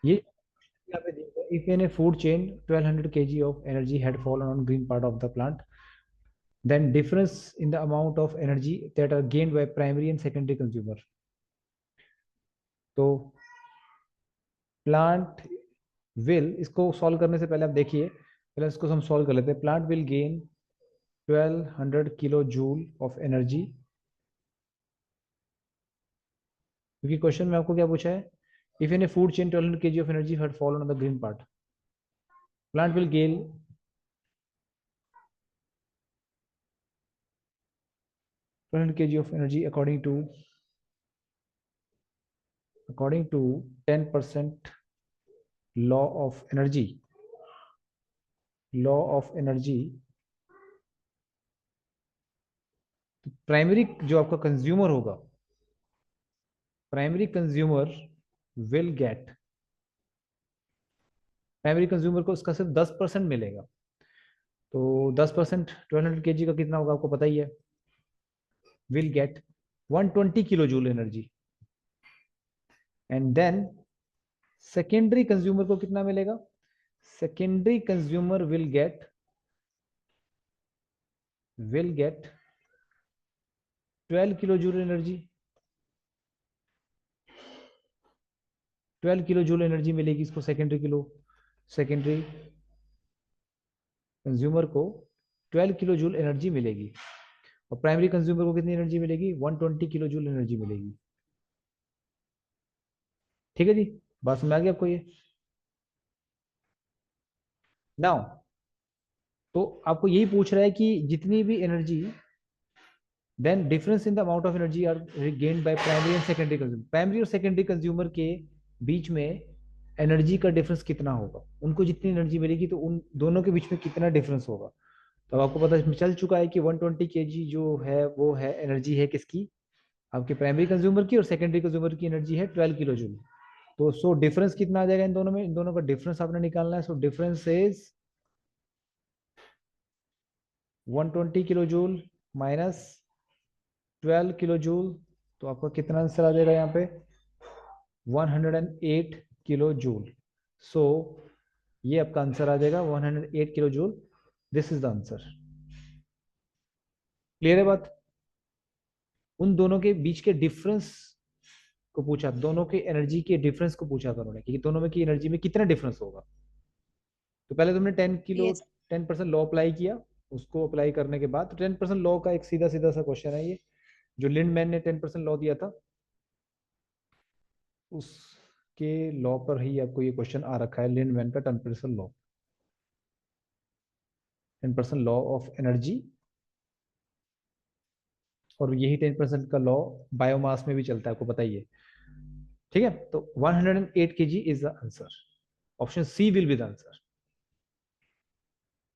ये यहाँ पे देखो, if in a food chain 1200 kg of energy had fallen on green part of the plant, then difference in the amount of energy that are gained by primary and secondary consumer. तो plant will, इसको solve करने से पहले आप देखिए, पहले इसको हम सॉल्व कर लेते हैं। Plant will gain 1200 kilo joule of energy, क्योंकि क्वेश्चन में आपको क्या पूछा है, if in A food chain 1200 kg of energy had fallen on the green part, plant will gain 1200 kg of energy according to 10% law of energy, law of energy. Primary जो आपका consumer होगा, primary consumer will gate, primary consumer को उसका सिर्फ 10% मिलेगा। तो 10% 1200 kg का कितना होगा आपको पता ही है, will get 120 kilojoule energy. And then secondary consumer को कितना मिलेगा, secondary consumer will get 12 kilojoule energy, 12 kilojoule energy मिलेगी इसको सेकेंडरी कंज्यूमर को 12 किलो जूल एनर्जी मिलेगी, और प्राइमरी कंज्यूमर को कितनी एनर्जी मिलेगी, 120 किलो जूल एनर्जी मिलेगी। ठीक है जी, बात समझ आ गई आपको ये। नाउ तो आपको यही पूछ रहा है कि जितनी भी energy, then difference in the amount of energy are gained by primary and secondary consumer, primary और सेकेंडरी कंज्यूमर के बीच में एनर्जी का डिफरेंस कितना होगा, उनको जितनी एनर्जी मिलेगी तो उन दोनों के बीच में कितना डिफरेंस होगा। तो अब आपको पता चल चुका है कि 120 kg जो है वो है एनर्जी है किसकी, आपके प्राइमरी कंज्यूमर की, और सेकेंडरी कंज्यूमर की एनर्जी है 12 किलो जूल। तो सो डिफरेंस कितना आ जाएगा इन दोनों में, इन दोनों का डिफरेंस आपने निकालना है। So difference is 120 kilo joule minus 12 kilo joule, तो आपका कितना आंसर आ जाएगा यहाँ पे, 108 किलो जूल। सो ये आपका आंसर आ जाएगा 108 kilo joule, this is the answer. Clear है बात। उन दोनों के बीच के डिफरेंस को पूछा, दोनों के एनर्जी के डिफरेंस को पूछा था उन्होंने कि दोनों में की एनर्जी में कितना डिफरेंस होगा। तो पहले तुमने 10% लॉ अप्लाई किया, उसको अप्लाई करने के बाद 10% लॉ का एक सीधा सीधा सा क्वेश्चन है ये, जो लिंडमैन ने 10% लॉ दिया था उसके लॉ पर ही आपको ये क्वेश्चन आ रखा है, लिंडमैन का 10% लॉ, 10% लॉ ऑफ एनर्जी। और यही 10% का लॉ बायोमास में भी चलता है, आपको पता ही है। ठीक है, तो 108 kg is the answer, option C will be the answer.